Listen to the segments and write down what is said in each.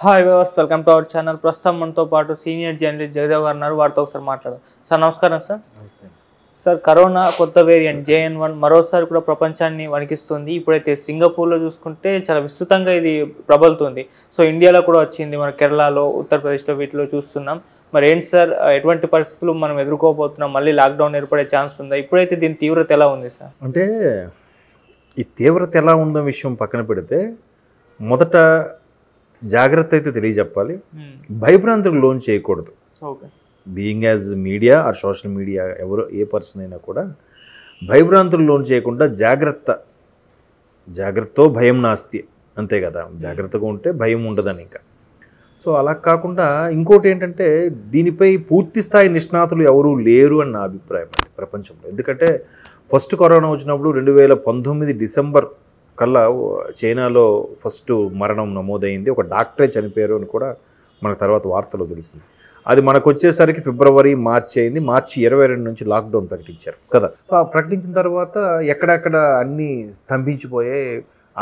Hi viewers, welcome to our channel. ప్రస్తుతం మనతో పాటు సీనియర్ జర్నలిస్ట్ జగదేవ్ గారు ఉన్నారు. వారితో ఒకసారి మాట్లాడదాం. సార్ నమస్కారం. సార్ కరోనా కొత్త వేరియంట్ JN1 మరోసారి కూడా ప్రపంచాన్ని వణికిస్తుంది. ఇప్పుడైతే సింగపూర్లో చూసుకుంటే చాలా విస్తృతంగా ఇది ప్రబలుతుంది. సో ఇండియాలో కూడా వచ్చింది, మన కేరళలో, ఉత్తరప్రదేశ్లో వీటిలో చూస్తున్నాం. మరి ఏంటి సార్, ఎటువంటి పరిస్థితులు మనం ఎదుర్కోబోతున్నాం? మళ్ళీ లాక్డౌన్ ఏర్పడే ఛాన్స్ ఉందా? ఇప్పుడైతే దీని తీవ్రత ఎలా ఉంది సార్? అంటే ఈ తీవ్రత ఎలా ఉందో విషయం పక్కన పెడితే మొదట జాగ్రత్త అయితే తెలియజెప్పాలి. భయభ్రాంతులకు లోన్ చేయకూడదు. Okay, being as media or social media ఎవరో ఏ పర్సన్ అయినా కూడా భయభ్రాంతులు లోన్ చేయకుండా జాగ్రత్త భయం నాస్తి, అంతే కదా. జాగ్రత్తగా ఉంటే భయం ఉండదని. ఇంకా సో అలా కాకుండా ఇంకోటి ఏంటంటే దీనిపై పూర్తి స్థాయి నిష్ణాతులు ఎవరూ లేరు అని నా అభిప్రాయం అండి ప్రపంచంలో. ఎందుకంటే ఫస్ట్ కరోనా వచ్చినప్పుడు 2019 డిసెంబర్ కల్లా చైనాలో ఫస్ట్ మరణం నమోదైంది. ఒక డాక్టరే చనిపోయారు అని కూడా మనకు తర్వాత వార్తలో తెలిసింది. అది మనకు వచ్చేసరికి ఫిబ్రవరి మార్చి అయింది. మార్చి 22 నుంచి లాక్డౌన్ ప్రకటించారు కదా. ప్రకటించిన తర్వాత ఎక్కడెక్కడ అన్నీ స్తంభించిపోయాయి.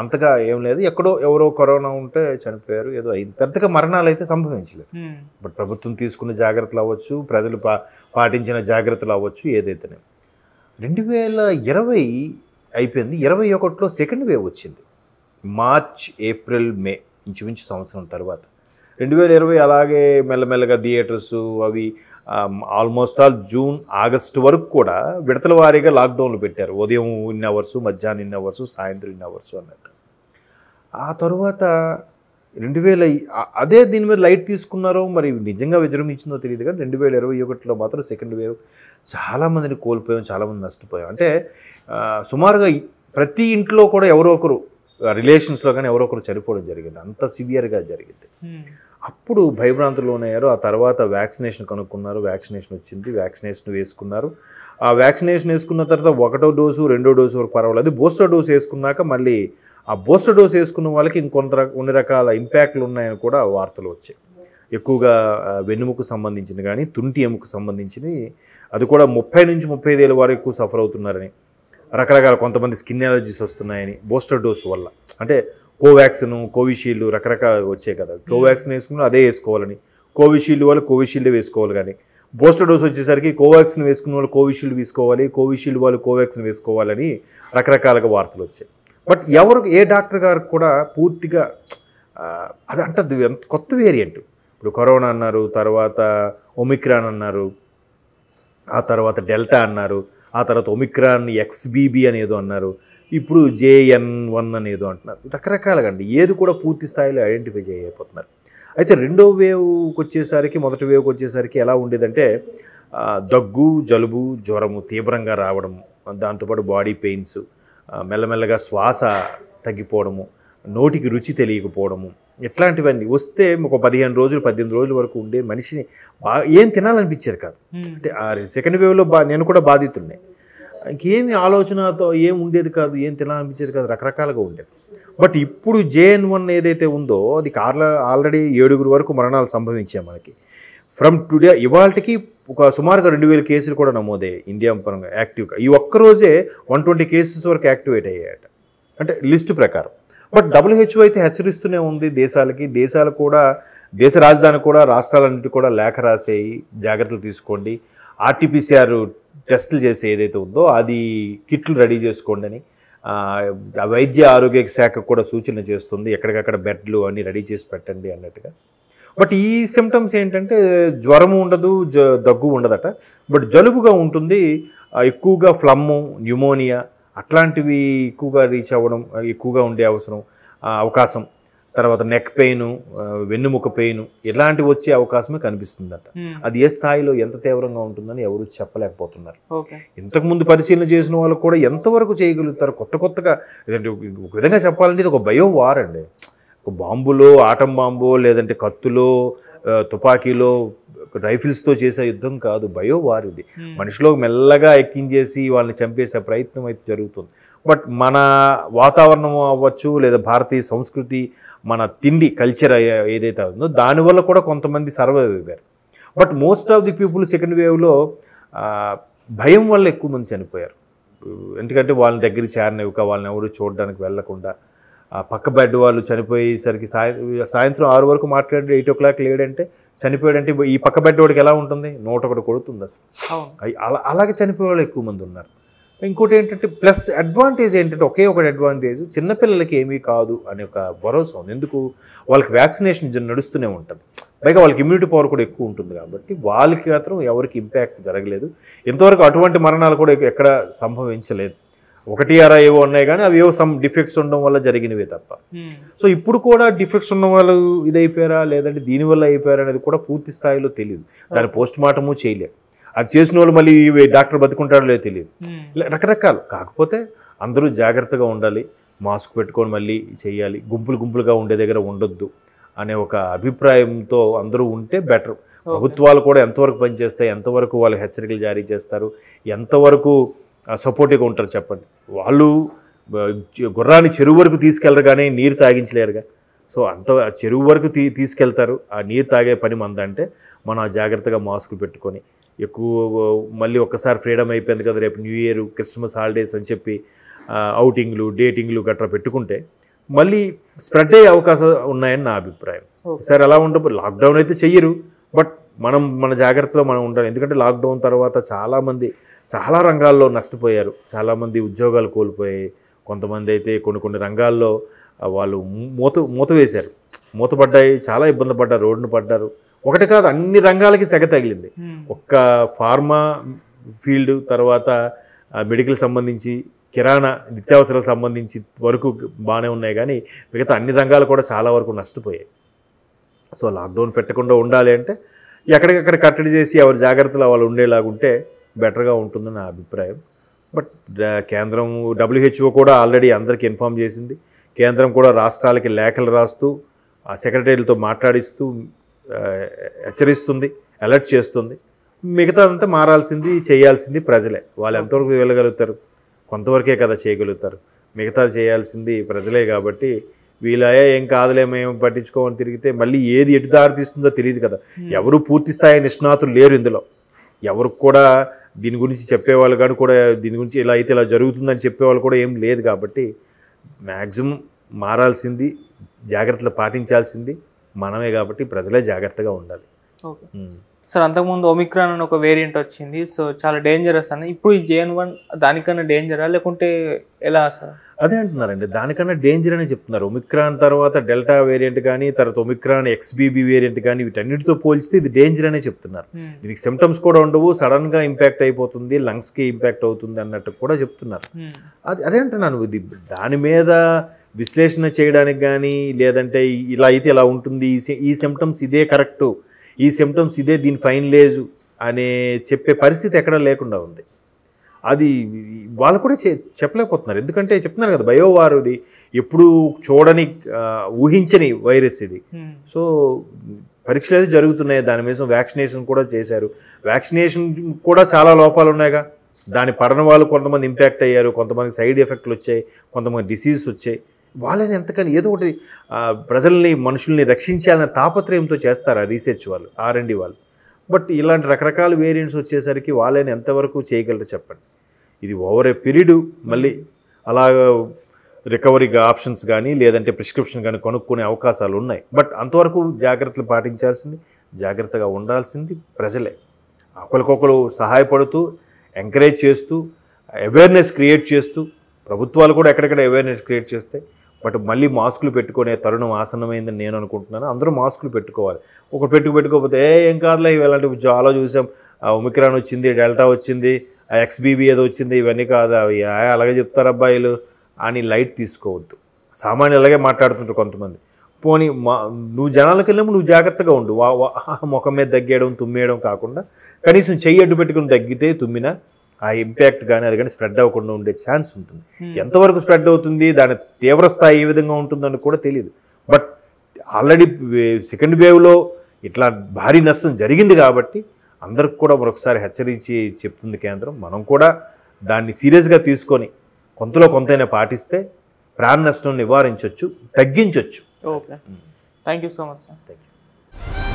అంతగా ఏం లేదు, ఎక్కడో ఎవరో కరోనా ఉంటే చనిపోయారు, ఏదో అయింది. పెద్దగా మరణాలు అయితే సంభవించలేదు. బట్ ప్రభుత్వం తీసుకున్న జాగ్రత్తలు అవ్వచ్చు, ప్రజలు పాటించిన జాగ్రత్తలు అవ్వచ్చు, ఏదైతేనే 2020 అయిపోయింది. 2021లో సెకండ్ వేవ్ వచ్చింది. మార్చ్, ఏప్రిల్, మే, ఇంచుమించు సంవత్సరం తర్వాత 2020 అలాగే మెల్లమెల్లగా థియేటర్స్ అవి ఆల్మోస్ట్ ఆల్ జూన్, ఆగస్టు వరకు కూడా విడతల వారీగా లాక్డౌన్లు పెట్టారు. ఉదయం ఇన్ని అవర్స్, మధ్యాహ్నం ఇన్ని అవర్స్, సాయంత్రం ఇన్ని అవర్స్ అన్నట్టు. ఆ తర్వాత 2000 అదే దీని మీద లైట్ తీసుకున్నారో మరి నిజంగా విజృంభించిందో తెలియదు, కానీ 2021లో మాత్రం సెకండ్ వేవ్ చాలామందిని కోల్పోయాం, చాలామంది నష్టపోయాం. అంటే సుమారుగా ప్రతి ఇంట్లో కూడా ఎవరో ఒకరు రిలేషన్స్లో కానీ ఎవరో ఒకరు చనిపోవడం జరిగింది. అంత సివియర్గా జరిగింది. అప్పుడు భయభ్రాంతుల్లోనయ్యారు. ఆ తర్వాత వ్యాక్సినేషన్ కనుక్కున్నారు, వ్యాక్సినేషన్ వచ్చింది, వ్యాక్సినేషన్ వేసుకున్నారు. ఆ వ్యాక్సినేషన్ వేసుకున్న తర్వాత 1వ డోసు 2వ డోసు వరకు పర్వాలేదు. బూస్టర్ డోసు వేసుకున్నాక మళ్ళీ ఆ బూస్టర్ డోసు వేసుకున్న వాళ్ళకి కొన్ని రకాల ఇంపాక్ట్లు ఉన్నాయని కూడా వార్తలు వచ్చాయి. ఎక్కువగా వెన్నుముకు సంబంధించిన కానీ తుంటి ఎముకు సంబంధించినవి, అది కూడా 30 నుంచి 35 ఏళ్ళ వారు ఎక్కువ సఫర్ అవుతున్నారని, రకరకాల కొంతమంది స్కిన్ ఎలర్జీస్ వస్తున్నాయని బూస్టర్ డోసు వల్ల. అంటే కోవాక్సిన్, కోవిషీల్డ్ రకరకాలు వచ్చాయి కదా. కోవాక్సిన్ వేసుకున్న అదే వేసుకోవాలని, కోవిషీల్డ్ వాళ్ళు కోవిషీల్డే వేసుకోవాలి. కానీ బూస్టర్ డోస్ వచ్చేసరికి కోవాక్సిన్ వేసుకున్న వాళ్ళు కోవిషీల్డ్ వేసుకోవాలి, కోవిషీల్డ్ వాళ్ళు కోవాక్సిన్ వేసుకోవాలని రకరకాలుగా వార్తలు వచ్చాయి. బట్ ఏ డాక్టర్ గారు కూడా పూర్తిగా అది అంటే కొత్త వేరియంట్. ఇప్పుడు కరోనా అన్నారు, తర్వాత ఒమిక్రాన్ అన్నారు, ఆ తర్వాత డెల్టా అన్నారు, ఆ తర్వాత ఒమిక్రాన్ XBB అనేదో అన్నారు, ఇప్పుడు JN1 అనేదో అంటున్నారు. రకరకాలుగా అండి, ఏది కూడా పూర్తి స్థాయిలో ఐడెంటిఫై చేయకపోతున్నారు. అయితే రెండో వేవ్కి వచ్చేసరికి, మొదటి వేవ్కి వచ్చేసరికి ఎలా ఉండేదంటే దగ్గు, జలుబు, జ్వరము తీవ్రంగా రావడము, దాంతోపాటు బాడీ పెయిన్స్, మెల్లమెల్లగా శ్వాస తగ్గిపోవడము, నోటికి రుచి తెలియకపోవడము, ఇట్లాంటివన్నీ వస్తే ఒక 15 రోజులు 18 రోజుల వరకు ఉండే మనిషిని బాగా ఏం తినాలనిపించేది కాదు. అంటే ఆ సెకండ్ వేవ్లో నేను కూడా బాధితున్నే. ఇంకేమి ఆలోచనతో ఏం ఉండేది కాదు, ఏం తినాలనిపించేది కాదు, రకరకాలుగా ఉండేది. బట్ ఇప్పుడు JN1 ఏదైతే ఉందో అది ఆల్రెడీ 7 వరకు మరణాలు సంభవించాయి మనకి. ఫ్రమ్ టుడే ఇవాళకి ఒక సుమారుగా 2000 కేసులు కూడా నమోదయ్యాయి ఇండియా పరంగా యాక్టివ్గా. ఈ ఒక్కరోజే 120 కేసెస్ వరకు యాక్టివేట్ అయ్యాయట, అంటే లిస్టు ప్రకారం. బట్ WHO అయితే హెచ్చరిస్తూనే ఉంది దేశాలు కూడా, దేశ రాజధాని కూడా, రాష్ట్రాలన్నిటి కూడా లేఖ రాసేయి, జాగ్రత్తలు తీసుకోండి, RT-PCR టెస్టులు చేసే ఏదైతే ఉందో అది కిట్లు రెడీ చేసుకోండి అని వైద్య ఆరోగ్య శాఖ కూడా సూచన చేస్తుంది. ఎక్కడికక్కడ బెడ్లు అన్నీ రెడీ చేసి పెట్టండి అన్నట్టుగా. బట్ ఈ సిమ్టమ్స్ ఏంటంటే జ్వరము ఉండదు, దగ్గు ఉండదట, బట్ జలుబుగా ఉంటుంది, ఎక్కువగా ఫ్లమ్ము, న్యూమోనియా అట్లాంటివి ఎక్కువగా రీచ్ అవ్వడం, ఎక్కువగా ఉండే అవకాశం, తర్వాత నెక్ పెయిన్, వెన్నుముక పెయిన్ ఇలాంటివి వచ్చే అవకాశమే కనిపిస్తుందట. అది ఏ స్థాయిలో ఎంత తీవ్రంగా ఉంటుందని ఎవరు చెప్పలేకపోతున్నారు. ఇంతకుముందు పరిశీలన చేసిన వాళ్ళు కూడా ఎంతవరకు చేయగలుగుతారు కొత్తగా. ఒక విధంగా చెప్పాలంటే ఇది ఒక బయో వార్ అండి. ఒక బాంబులో, ఆటం బాంబో, లేదంటే కత్తులో, తుపాకీలో, రైఫిల్స్తో చేసే యుద్ధం కాదు, బయో వార్ ఇది. మనిషిలో మెల్లగా ఎక్కించేసి వాళ్ళని చంపేసే ప్రయత్నం అయితే జరుగుతుంది. బట్ మన వాతావరణం అవ్వచ్చు, లేదా భారతీయ సంస్కృతి, మన తిండి కల్చర్ ఏదైతే ఉందో దానివల్ల కూడా కొంతమంది సర్వైవ్ అయ్యారు. But most of the people second వేవ్లో భయం వల్ల ఎక్కువ మంది చనిపోయారు. ఎందుకంటే వాళ్ళని దగ్గరికి చేరనివ్వక, వాళ్ళని ఎవరు చూడడానికి వెళ్లకుండా, ఆ పక్క బెడ్ వాళ్ళు చనిపోయేసరికి సాయంత్రం 6 వరకు మాట్లాడి 8 o'clock లేడంటే చనిపోయాడంటే ఈ పక్క బెడ్ వాడికి ఎలా ఉంటుంది? 101 కొడుతుంది అసలు. అలాగే చనిపోయే వాళ్ళు ఎక్కువ మంది ఉన్నారు. ఇంకోటి ఏంటంటే ప్లస్ అడ్వాంటేజ్ ఏంటంటే ఒకే ఒకటి అడ్వాంటేజ్, చిన్నపిల్లలకి ఏమీ కాదు అనే ఒక భరోసా ఉంది. ఎందుకు? వాళ్ళకి వ్యాక్సినేషన్ నడుస్తూనే ఉంటుంది, పైగా వాళ్ళకి ఇమ్యూనిటీ పవర్ కూడా ఎక్కువ ఉంటుంది కాబట్టి వాళ్ళకి మాత్రం ఎవరికి ఇంపాక్ట్ జరగలేదు. ఇంతవరకు అటువంటి మరణాలు కూడా ఎక్కడ సంభవించలేదు. 1 ఏవో ఉన్నాయి కానీ అవి ఏవో సమ్ డిఫెక్ట్స్ ఉండడం వల్ల జరిగినవే తప్ప. సో ఇప్పుడు కూడా డిఫెక్ట్స్ ఉన్న వాళ్ళు ఇదైపోయారా లేదంటే దీనివల్ల అయిపోయారా అనేది కూడా పూర్తి స్థాయిలో తెలియదు. దాని పోస్ట్ మార్టము చేయలేము. అది చేసిన వాళ్ళు మళ్ళీ డాక్టర్ బతుకుంటాడో లేదో తెలియదు. రకరకాలు. కాకపోతే అందరూ జాగ్రత్తగా ఉండాలి, మాస్క్ పెట్టుకొని మళ్ళీ చేయాలి, గుంపులుగా ఉండే దగ్గర ఉండొద్దు అనే ఒక అభిప్రాయంతో అందరూ ఉంటే బెటర్. ప్రభుత్వాలు కూడా ఎంతవరకు పనిచేస్తాయి, ఎంతవరకు వాళ్ళు హెచ్చరికలు జారీ చేస్తారు, ఎంతవరకు సపోర్టివ్గా ఉంటారు చెప్పండి. వాళ్ళు గుర్రాన్ని చెరువు వరకు తీసుకెళ్ళరు కానీ నీరు తాగించలేరుగా. సో అంత చెరువు వరకు తీసుకెళ్తారు, ఆ నీరు తాగే పని మందంటే మనం జాగ్రత్తగా మాస్కులు పెట్టుకొని ఎక్కువ మళ్ళీ ఒక్కసారి ఫ్రీడమ్ అయిపోయింది కదా, రేపు న్యూ ఇయర్, క్రిస్మస్ హాలిడేస్ అని చెప్పి అవుటింగ్లు, డేటింగ్లు గట్రా పెట్టుకుంటే మళ్ళీ స్ప్రెడ్ అయ్యే అవకాశాలు ఉన్నాయని నా అభిప్రాయం. సరే అలా ఉండదు, లాక్డౌన్ అయితే చెయ్యరు, బట్ మన జాగ్రత్తలో మనం ఉండాలి. ఎందుకంటే లాక్డౌన్ తర్వాత చాలామంది చాలా రంగాల్లో నష్టపోయారు, చాలామంది ఉద్యోగాలు కోల్పోయాయి, కొంతమంది అయితే కొన్ని రంగాల్లో వాళ్ళు మూత వేశారు, మూతపడ్డాయి, చాలా ఇబ్బంది పడ్డారు, రోడ్డును పడ్డారు. ఒకటి కాదు, అన్ని రంగాలకి సెగ తగిలింది. ఒక్క ఫార్మా ఫీల్డ్, తర్వాత మెడికల్ సంబంధించి, కిరాణా నిత్యావసరాలకు సంబంధించి వరకు బాగానే ఉన్నాయి కానీ మిగతా అన్ని రంగాలు కూడా చాలా వరకు నష్టపోయాయి. సో లాక్డౌన్ పెట్టకుండా ఉండాలి అంటే ఎక్కడికక్కడ కట్టడి చేసి ఎవరి జాగ్రత్తలు వాళ్ళు ఉండేలాగుంటే బెటర్గా ఉంటుందని నా అభిప్రాయం. బట్ కేంద్రం WHO కూడా ఆల్రెడీ అందరికీ ఇన్ఫామ్ చేసింది. కేంద్రం కూడా రాష్ట్రాలకి లేఖలు రాస్తూ ఆ సెక్రటరీలతో మాట్లాడిస్తూ హెచ్చరిస్తుంది, అలర్ట్ చేస్తుంది. మిగతాదంతా మారాల్సింది, చేయాల్సింది ప్రజలే. వాళ్ళు ఎంతవరకు వెళ్ళగలుగుతారు? కొంతవరకే కదా చేయగలుగుతారు. మిగతా చేయాల్సింది ప్రజలే కాబట్టి వీళ్ళయా ఏం కాదులే మేము పట్టించుకోమని తిరిగితే మళ్ళీ ఏది ఎటు దారి తీస్తుందో తెలియదు కదా. ఎవరు పూర్తి స్థాయి నిష్ణాతులు లేరు ఇందులో. ఎవరికి కూడా దీని గురించి చెప్పేవాళ్ళు కానీ కూడా దీని గురించి ఇలా అయితే ఇలా జరుగుతుందని చెప్పేవాళ్ళు కూడా ఏం లేదు కాబట్టి మ్యాక్సిమం మారాల్సింది, జాగ్రత్తలు పాటించాల్సింది మనమే కాబట్టి ప్రజలే జాగ్రత్తగా ఉండాలి. ఓకే సార్, అంతకుముందు ఒమిక్రాన్ అని ఒక వేరియంట్ వచ్చింది, సో చాలా డేంజరస్ అని. ఇప్పుడు ఈ JN1 దానికన్నా డేంజరా లేకుంటే ఎలా సార్? అదే అంటున్నారండి, దానికన్నా డేంజర్ అని చెప్తున్నారు. ఒమిక్రాన్ తర్వాత డెల్టా వేరియంట్ కానీ, తర్వాత ఒమిక్రాన్ XBB వేరియంట్ కానీ, వీటన్నిటితో పోల్చితే ఇది డేంజర్ అనే చెప్తున్నారు. దీనికి సిమ్టమ్స్ కూడా ఉండవు, సడన్గా ఇంపాక్ట్ అయిపోతుంది, లంగ్స్కి ఇంపాక్ట్ అవుతుంది అన్నట్టు కూడా చెప్తున్నారు. అదే అంటున్నాను, ఇది దాని మీద విశ్లేషణ చేయడానికి కానీ లేదంటే ఇలా అయితే ఇలా ఉంటుంది, ఈ సిమ్టమ్స్ ఇదే కరెక్టు, ఈ సిమ్టమ్స్ ఇదే దీని ఫైనలైజ్ అనే చెప్పే పరిస్థితి ఎక్కడ లేకుండా ఉంది. అది వాళ్ళు కూడా చెప్పలేకపోతున్నారు. ఎందుకంటే చెప్తున్నారు కదా, బయోవారుది ఎప్పుడు చూడని ఊహించని వైరస్ ఇది. సో పరీక్షలు అయితే జరుగుతున్నాయి, దాని మీద వ్యాక్సినేషన్ కూడా చేశారు. వ్యాక్సినేషన్ కూడా చాలా లోపాలు ఉన్నాయిగా. దాని పడని వాళ్ళు కొంతమంది ఇంపాక్ట్ అయ్యారు, కొంతమంది సైడ్ ఎఫెక్ట్లు వచ్చాయి, కొంతమంది డిసీజెస్ వచ్చాయి. వాళ్ళని ఎంతకని ఏదో ఒకటి ప్రజల్ని, మనుషుల్ని రక్షించాలనే తాపత్రయంతో చేస్తారు ఆ రీసెర్చ్ వాళ్ళు, R&D వాళ్ళు. బట్ ఇలాంటి రకరకాల వేరియంట్స్ వచ్చేసరికి వాళ్ళని ఎంతవరకు చేయగలరు చెప్పండి. ఇది ఓవర్ ఏ పీరియడ్ మళ్ళీ అలాగ రికవరీ ఆప్షన్స్ కానీ లేదంటే ప్రిస్క్రిప్షన్ కానీ కొనుక్కునే అవకాశాలు ఉన్నాయి. బట్ అంతవరకు జాగ్రత్తలు పాటించాల్సింది, జాగ్రత్తగా ఉండాల్సింది ప్రజలే. ఒకరికొకరు సహాయపడుతూ, ఎంకరేజ్ చేస్తూ, అవేర్నెస్ క్రియేట్ చేస్తూ, ప్రభుత్వాలు కూడా ఎక్కడెక్కడ అవేర్నెస్ క్రియేట్ చేస్తే. బట్ మళ్ళీ మాస్కులు పెట్టుకునే తరుణం ఆసన్నమైందని నేను అనుకుంటున్నాను. అందరూ మాస్కులు పెట్టుకోవాలి. ఒకటి పెట్టుకోకపోతే ఏం కాదులే, ఇలాంటి చాలా చూసాం, ఒమిక్రాన్ వచ్చింది, డెల్టా వచ్చింది, XBB ఏదో వచ్చింది, ఇవన్నీ కాదు, అవి అలాగే చెప్తారు అబ్బాయిలు అని లైట్ తీసుకోవద్దు. సామాన్యులు అలాగే మాట్లాడుతుంటారు కొంతమంది. పోనీ నువ్వు జనాలకు వెళ్ళినప్పుడు నువ్వు జాగ్రత్తగా ఉండు. ముఖం మీద దగ్గేయడం, తుమ్మేయడం కాకుండా కనీసం చెయ్యి అడ్డు పెట్టుకుని తగ్గితే తుమ్మినా ఆ ఇంపాక్ట్ కానీ అది కానీ స్ప్రెడ్ అవ్వకుండా ఉండే ఛాన్స్ ఉంటుంది. ఎంతవరకు స్ప్రెడ్ అవుతుంది, దాని తీవ్రస్థాయి ఏ విధంగా ఉంటుందని కూడా తెలియదు. బట్ ఆల్రెడీ సెకండ్ వేవ్లో ఇట్లా భారీ నష్టం జరిగింది కాబట్టి అందరికి కూడా మరొకసారి హెచ్చరించి చెప్తుంది కేంద్రం. మనం కూడా దాన్ని సీరియస్గా తీసుకొని కొంతలో కొంతైనా పాటిస్తే ప్రాణ నష్టం నివారించవచ్చు, తగ్గించవచ్చు. Okay, thank you so much sir. Thank you.